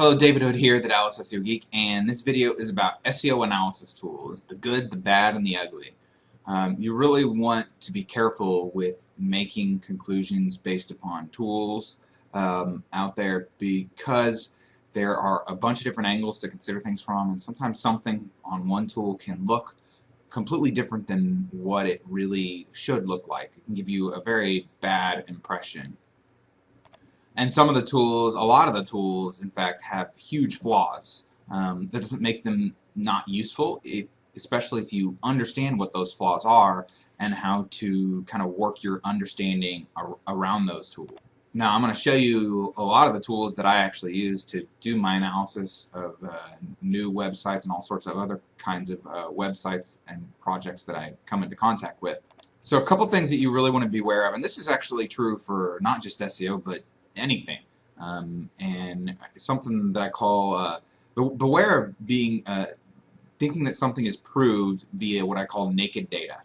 Hello, David Hood here, the Dallas SEO Geek, and this video is about SEO analysis tools, the good, the bad, and the ugly. You really want to be careful with making conclusions based upon tools out there because there are a bunch of different angles to consider things from, and sometimes something on one tool can look completely different than what it really should look like. It can give you a very bad impression. And some of the tools, a lot of the tools, in fact, have huge flaws. That doesn't make them not useful, especially if you understand what those flaws are and how to kind of work your understanding around those tools. Now, I'm going to show you a lot of the tools that I actually use to do my analysis of new websites and all sorts of other kinds of websites and projects that I come into contact with. So a couple things that you really want to be aware of, and this is actually true for not just SEO, but anything, and something that I call beware of being thinking that something is proved via what I call naked data.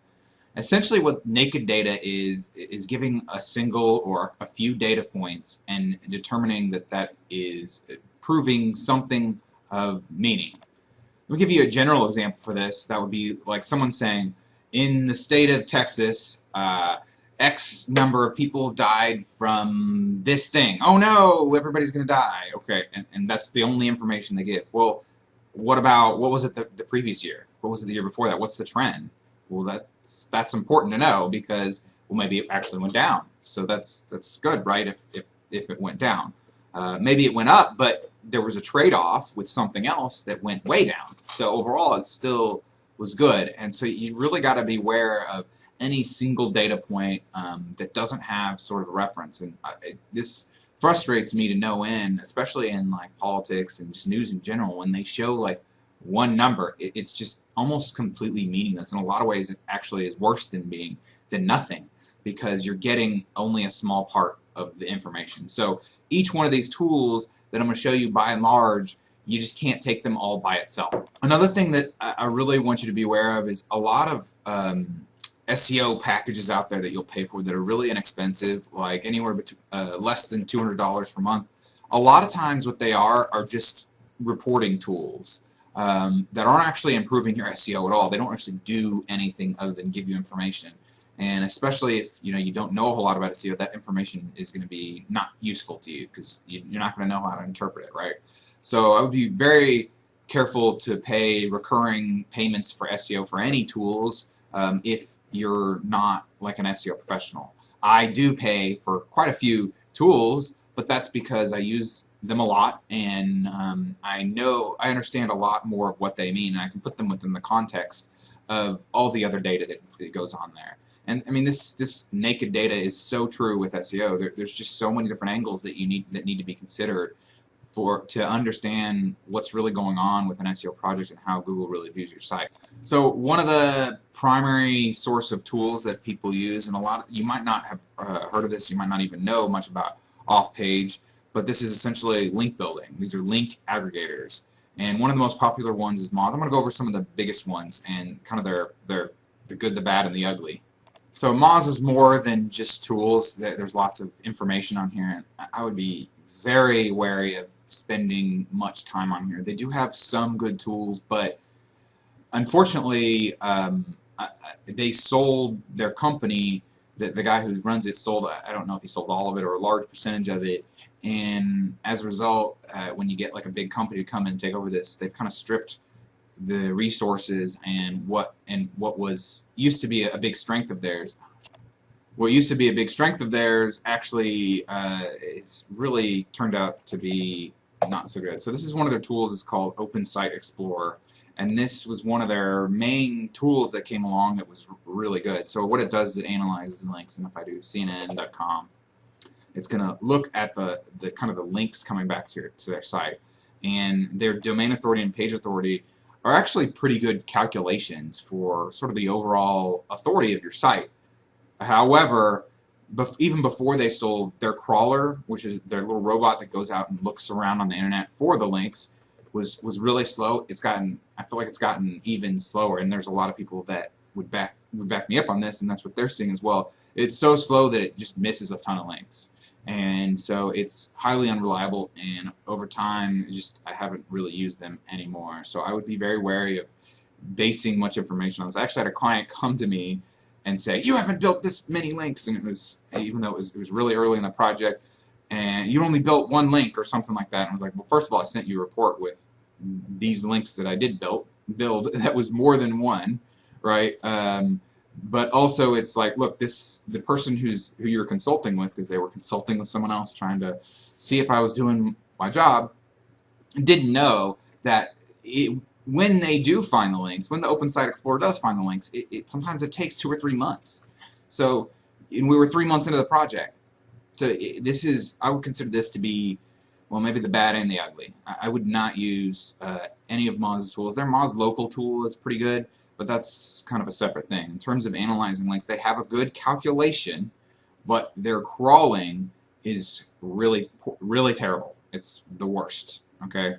Essentially, what naked data is giving a single or a few data points and determining that that is proving something of meaning. Let me give you a general example for this. That would be like someone saying, in the state of Texas, X number of people died from this thing. Oh no, everybody's going to die. Okay, and that's the only information they give. Well, what was it the previous year? What was it the year before that? What's the trend? Well, that's important to know because, well, maybe it actually went down. So that's good, right, if it went down. Maybe it went up, but there was a trade-off with something else that went way down. So overall, it still was good. And so you really got to be aware of any single data point that doesn't have sort of a reference, and this frustrates me to no end, especially in like politics and just news in general. When they show like one number, it's just almost completely meaningless. In a lot of ways, it actually is worse than nothing because you're getting only a small part of the information. So each one of these tools that I'm going to show you, by and large, you just can't take them all by itself. Another thing that I really want you to be aware of is a lot of SEO packages out there that you'll pay for that are really inexpensive, like anywhere between less than $200 per month. A lot of times what they are just reporting tools that aren't actually improving your SEO at all. They don't actually do anything other than give you information. And especially if you don't know a whole lot about SEO, that information is going to be not useful to you because you're not going to know how to interpret it, right? So I would be very careful to pay recurring payments for SEO for any tools if you're not like an SEO professional. I do pay for quite a few tools, but that's because I use them a lot, and I understand a lot more of what they mean, and I can put them within the context of all the other data that goes on there. And I mean, this naked data is so true with SEO. There's just so many different angles that need to be considered to understand what's really going on with an SEO project and how Google really views your site. So one of the primary source of tools that people use, and you might not have heard of this, you might not even know much about OnPage, but this is essentially link building. These are link aggregators, and one of the most popular ones is Moz. I'm going to go over some of the biggest ones and kind of the good, the bad, and the ugly. So Moz is more than just tools. There's lots of information on here, and I would be very wary of spending much time on here. They do have some good tools, but unfortunately they sold their company. The guy who runs it sold, I don't know if he sold all of it or a large percentage of it, and as a result, when you get like a big company to come in and take over this, they've kind of stripped the resources and what was used to be a big strength of theirs. What used to be a big strength of theirs actually it's really turned out to be not so good. So this is one of their tools. It's called Open Site Explorer, and this was one of their main tools that came along that was really good. So what it does is it analyzes the links, and if I do CNN.com, it's going to look at the kind of the links coming back to their site, and their domain authority and page authority are actually pretty good calculations for sort of the overall authority of your site. However, even before they sold, their crawler, which is their little robot that goes out and looks around on the internet for the links, was really slow. I feel like it's gotten even slower, and there's a lot of people that would back me up on this, and that's what they're seeing as well. It's so slow that it just misses a ton of links. and so it's highly unreliable, and over time I haven't really used them anymore. So I would be very wary of basing much information on this. I actually had a client come to me and say, you haven't built this many links, and it was, even though it was really early in the project, and you only built one link or something like that. And I was like, well, first of all, I sent you a report with these links that I did build that was more than one, right? But also it's like, look, the person who you're consulting with, because they were consulting with someone else trying to see if I was doing my job, didn't know that when they do find the links, when the Open Site Explorer does find the links, sometimes it takes 2 or 3 months. So, and we were 3 months into the project. So I would consider this to be, well, maybe the bad and the ugly. I would not use any of Moz's tools. Their Moz local tool is pretty good, but that's kind of a separate thing. In terms of analyzing links, they have a good calculation, but their crawling is really, really terrible. It's the worst. Okay,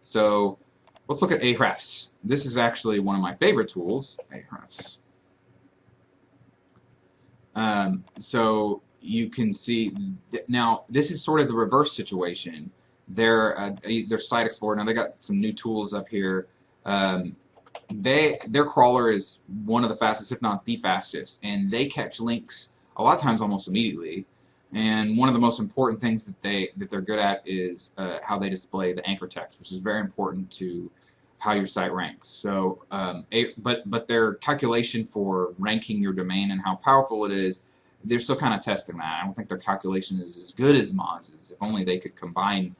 so let's look at Ahrefs. This is actually one of my favorite tools, Ahrefs. So you can see now this is sort of the reverse situation. Their Site Explorer, now they got some new tools up here. Their crawler is one of the fastest, if not the fastest, and they catch links a lot of times almost immediately. And one of the most important things that they're good at is how they display the anchor text, which is very important to how your site ranks. So, but their calculation for ranking your domain and how powerful it is, they're still kind of testing that. I don't think their calculation is as good as Moz's. If only they could combine,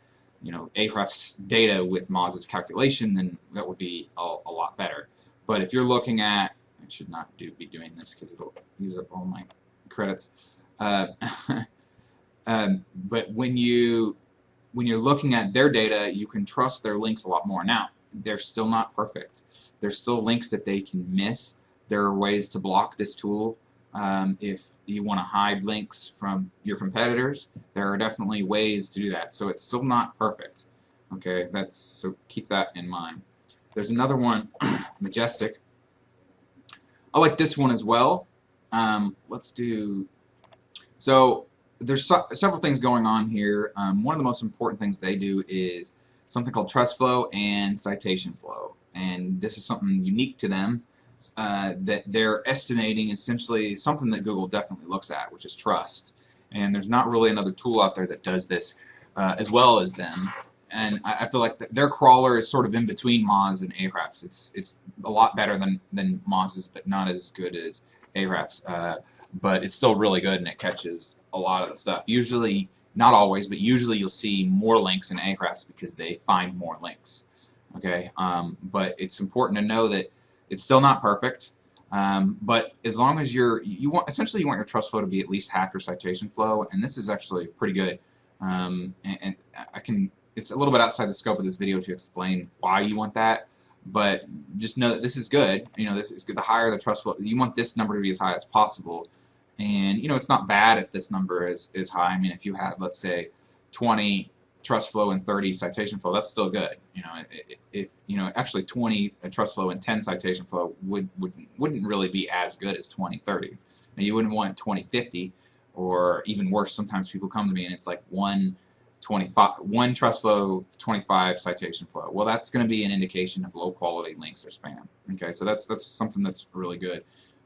Ahrefs data with Moz's calculation, then that would be a lot better. But if you're looking at, I should not be doing this because it'll use up all my credits. But when you're looking at their data, you can trust their links a lot more. Now, they're still not perfect. There's still links that they can miss. There are ways to block this tool. If you want to hide links from your competitors, there are definitely ways to do that. So it's still not perfect. Okay, so keep that in mind. There's another one, Majestic. I like this one as well. So there's several things going on here. One of the most important things they do is something called trust flow and citation flow, and this is something unique to them. That they're estimating essentially something that Google definitely looks at, which is trust. And there's not really another tool out there that does this as well as them. And I feel like their crawler is sort of in between Moz and Ahrefs. It's a lot better than Moz's, but not as good as Ahrefs. But it's still really good, and it catches a lot of the stuff. Usually, not always, but usually you'll see more links in Ahrefs because they find more links. Okay, but it's important to know that it's still not perfect, but as long as essentially you want your trust flow to be at least half your citation flow, and this is actually pretty good. And it's a little bit outside the scope of this video to explain why you want that, but just know that this is good. This is good. The higher the trust flow, you want this number to be as high as possible, and it's not bad if this number is high. I mean, if you have, let's say, 20 trust flow and 30 citation flow, that's still good. Actually 20 trust flow and 10 citation flow wouldn't really be as good as 20/30. Now, you wouldn't want 20/50, or even worse. Sometimes people come to me and it's like 1 trust flow, 25 citation flow. Well, that's going to be an indication of low quality links or spam. Okay, so that's something that's really good.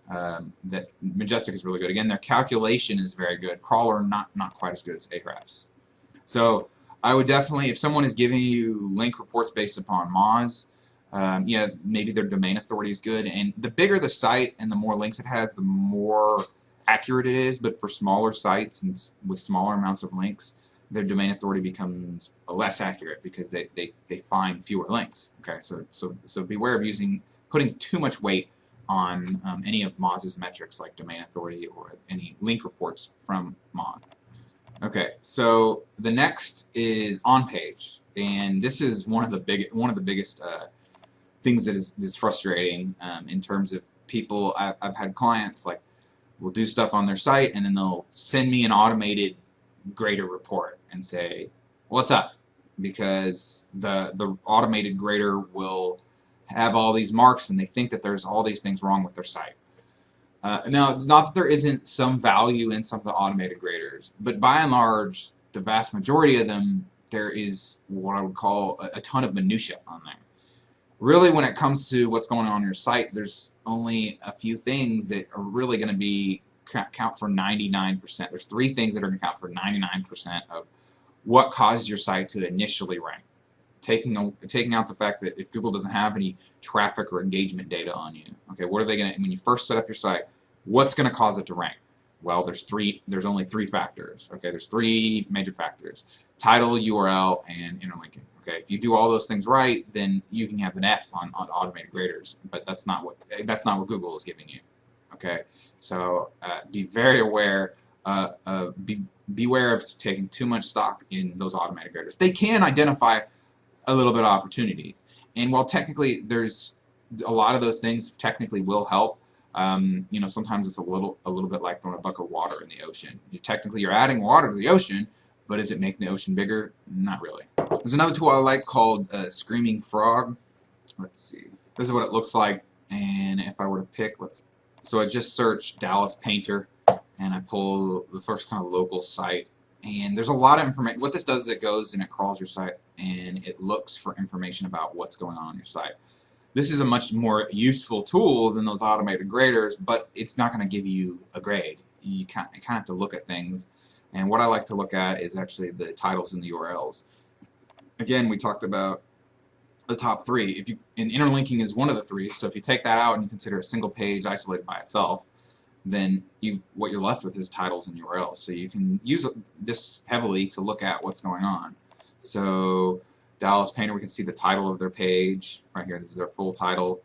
That Majestic is really good. Again, their calculation is very good. Crawler not quite as good as Ahrefs. So I would definitely, if someone is giving you link reports based upon Moz, yeah, maybe their domain authority is good, and the bigger the site and the more links it has, the more accurate it is. But for smaller sites and with smaller amounts of links, their domain authority becomes less accurate because they find fewer links. Okay, so beware of putting too much weight on any of Moz's metrics like domain authority or any link reports from Moz. Okay, so the next is OnPage, and this is one of the biggest things that is frustrating in terms of people. I've had clients like will do stuff on their site, and then they'll send me an automated grader report and say, "What's up?" Because the automated grader will have all these marks, and they think that there's all these things wrong with their site. Now, not that there isn't some value in some of the automated graders. aggregators. But by and large, the vast majority of them, there is what I would call a ton of minutia on there. Really, when it comes to what's going on your site, there's only a few things that are really going to be count for 99%. There's 3 things that are going to count for 99% of what caused your site to initially rank. Taking out the fact that if Google doesn't have any traffic or engagement data on you, okay, what are they going to, when you first set up your site, what's going to cause it to rank? Well, there's only 3 factors. Okay, there's 3 major factors: title, URL, and interlinking. Okay, if you do all those things right, then you can have an F on automated graders, but that's not what Google is giving you. Okay, so be very aware. Beware of taking too much stock in those automated graders. They can identify a little bit of opportunities, and while technically there's a lot of those things technically will help, you know, sometimes it's a little bit like throwing a bucket of water in the ocean. You're adding water to the ocean, but is it making the ocean bigger? Not really. There's another tool I like called Screaming Frog. Let's see. This is what it looks like, and if I were to pick, so I just searched Dallas Painter, and I pull the first kind of local site, and there's a lot of information. What this does is it goes and it crawls your site, and it looks for information about what's going on your site. This is a much more useful tool than those automated graders, but it's not going to give you a grade. You kind of have to look at things, and what I like to look at is actually the titles and the URLs. Again, we talked about the top 3. And interlinking is one of the 3, so if you take that out and you consider a single page isolated by itself, then what you're left with is titles and URLs. So you can use this heavily to look at what's going on. So Dallas Painter, we can see the title of their page right here. This is their full title.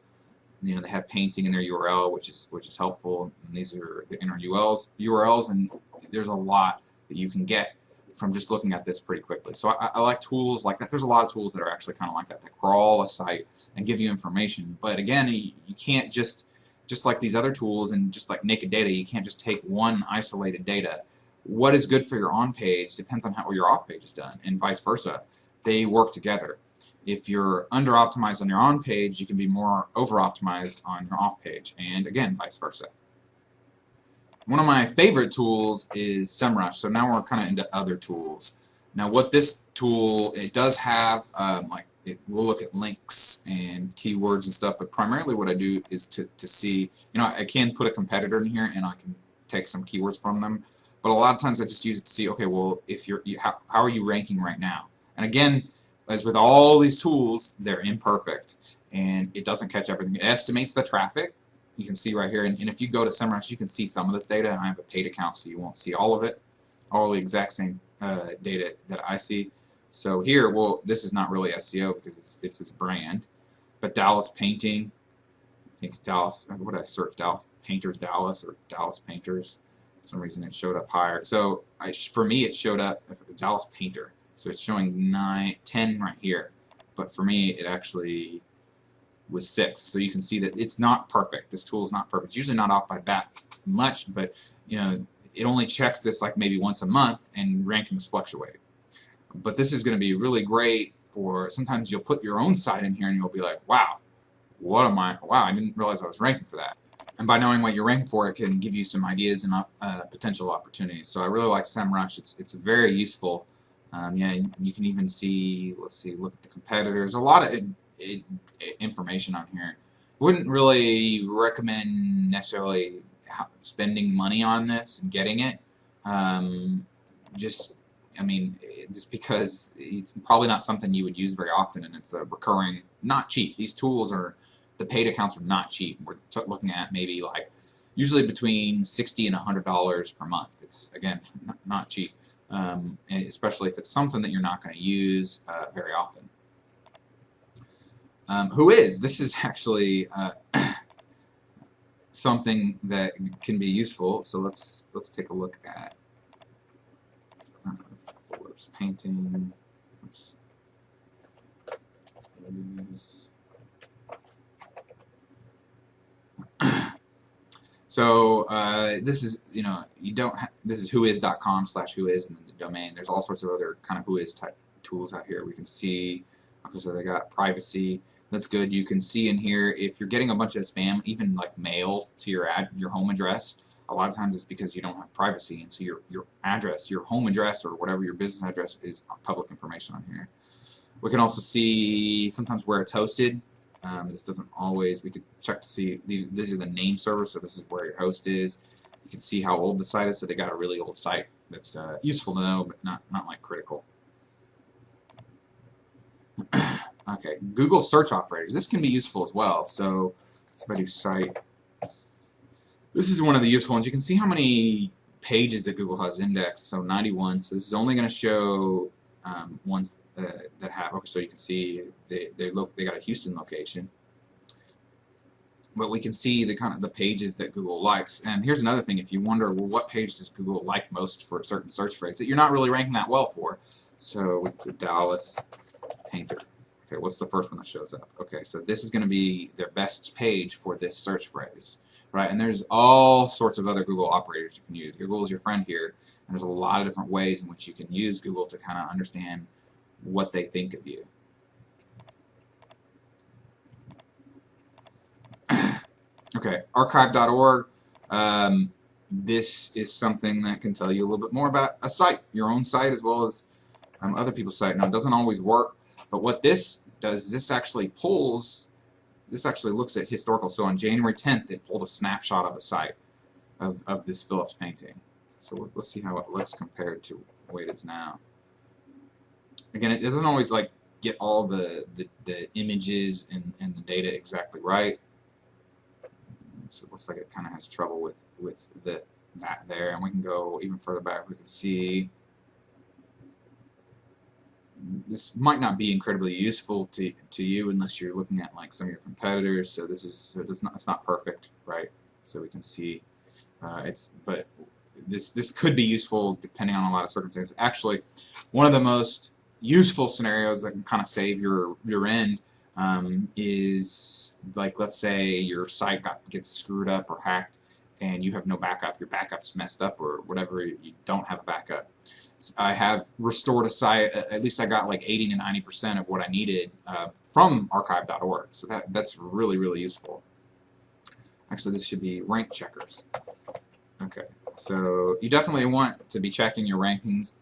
You know, they have painting in their URL, which is helpful. And these are the inner URLs, and there's a lot that you can get from just looking at this pretty quickly. So I like tools like that. There's a lot of tools that are actually kind of like that crawl a site and give you information. But again, you can't just like these other tools and just like naked data, you can't just take one isolated data. What is good for your on-page depends on how your off-page is done, and vice versa. They work together. If you're under-optimized on your on-page, you can be more over-optimized on your off-page, and again, vice versa. One of my favorite tools is SEMRush. So now we're kind of into other tools. Now what this tool, it does have, we'll look at links and keywords and stuff, but primarily what I do is to see, you know, I can put a competitor in here and I can take some keywords from them, but a lot of times I just use it to see, okay, well, if how are you ranking right now? And again, as with all these tools, they're imperfect, and it doesn't catch everything. It estimates the traffic. You can see right here, and if you go to SEMRush, you can see some of this data, and I have a paid account, so you won't see all of it, all the exact same data that I see. So here, well, this is not really SEO because it's his brand, but Dallas Painting, I think Dallas, what did I search? Dallas Painters Dallas, or Dallas Painters. For some reason it showed up higher. So for me, it showed up Dallas Painter. So it's showing 10 right here, but for me, it actually was 6. So you can see that it's not perfect. This tool is not perfect. It's usually not off by that much, but you know, it only checks this like maybe once a month, and rankings fluctuate. But this is going to be really great for, sometimes you'll put your own site in here and you'll be like, wow, wow, I didn't realize I was ranking for that. And by knowing what you're ranking for, it can give you some ideas and potential opportunities. So I really like SEMRush. It's very useful. Yeah, you can even see, let's see, look at the competitors. A lot of information on here. Wouldn't really recommend necessarily spending money on this and getting it. Just because it's probably not something you would use very often, and it's a recurring, not cheap. These tools are, the paid accounts are not cheap. We're looking at maybe like usually between $60 and $100 per month. It's, again, not cheap, especially if it's something that you're not going to use very often. This is actually something that can be useful. So let's take a look at Phillips Painting. Oops. So this is, you know, this is whois.com/whois, and then the domain. There's all sorts of other kind of whois type tools out here. We can see, okay, so they got privacy. That's good. You can see in here if you're getting a bunch of spam, even like mail to your home address. a lot of times it's because you don't have privacy, and so your address, your home address, or whatever your business address is public information on here. We can also see sometimes where it's hosted. This doesn't always. We could check to see these are the name servers, so this is where your host is. You can see how old the site is. So they got a really old site. That's useful to know, but not like critical. Okay, Google search operators. This can be useful as well. So if I do site, this is one of the useful ones. You can see how many pages that Google has indexed. So 91. So this is only going to show ones that have. Okay, so you can see they got a Houston location. But we can see the kind of the pages that Google likes. And here's another thing: if you wonder, well, what page does Google like most for a certain search phrase that you're not really ranking that well for? So we put Dallas painter. Okay, what's the first one that shows up? Okay, so this is going to be their best page for this search phrase, right? And there's all sorts of other Google operators you can use. Google is your friend here, and there's a lot of different ways in which you can use Google to kind of understand what they think of you. Okay, archive.org. This is something that can tell you a little bit more about a site, your own site, as well as other people's site. Now, it doesn't always work, but what this does, this actually pulls, this actually looks at historical. So on January 10th, it pulled a snapshot of a site of this Phillips painting. So let's see how it looks compared to the way it is now. Again, it doesn't always like get all the images and the data exactly right. So it looks like it kind of has trouble with that there, and we can go even further back. We can see this might not be incredibly useful to you unless you're looking at like some of your competitors. So this is it's not perfect, right? So we can see but this could be useful depending on a lot of circumstances. Actually, one of the most useful scenarios that can kind of save your end is like, let's say your site gets screwed up or hacked and you have no backup, your backup's messed up or whatever, you don't have a backup. So I have restored a site, at least I got like 80 to 90% of what I needed from archive.org. So that's really, really useful. Actually, this should be rank checkers. Okay, so you definitely want to be checking your rankings.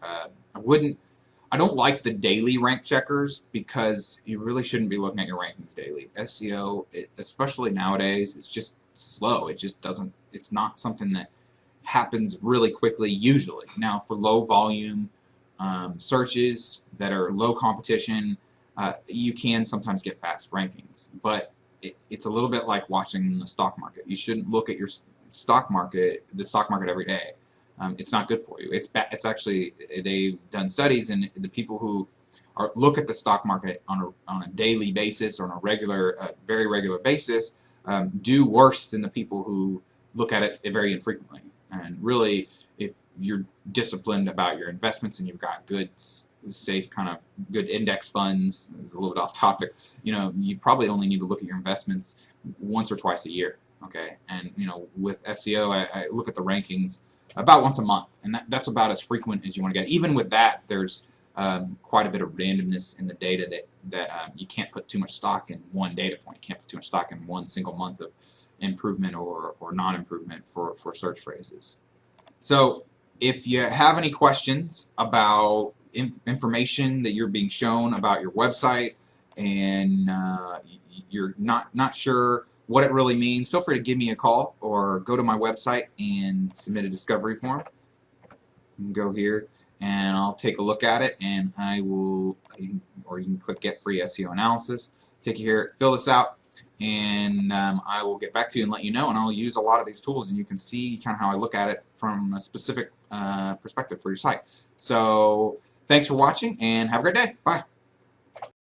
I don't like the daily rank checkers because you really shouldn't be looking at your rankings daily. SEO, especially nowadays, it's just slow. It just doesn't, it's not something that happens really quickly usually. Now for low volume searches that are low competition, you can sometimes get fast rankings, but it's a little bit like watching the stock market. You shouldn't look at the stock market every day. It's not good for you. It's actually, they've done studies, and the people who look at the stock market on a daily basis or on a very regular basis do worse than the people who look at it very infrequently. And really, if you're disciplined about your investments and you've got good, safe, kind of good index funds, it's a little bit off topic, you probably only need to look at your investments once or twice a year. Okay, and with SEO, I look at the rankings about once a month, and that's about as frequent as you want to get. Even with that, there's quite a bit of randomness in the data that you can't put too much stock in one data point. You can't put too much stock in one single month of improvement or non-improvement for search phrases. So if you have any questions about information that you're being shown about your website and you're not sure what it really means, feel free to give me a call or go to my website and submit a discovery form. You can go here and I'll take a look at it, and I will, or you can click Get Free SEO Analysis. Take you here, fill this out, and I will get back to you and let you know, and I'll use a lot of these tools, and you can see kind of how I look at it from a specific perspective for your site. So thanks for watching, and have a great day. Bye.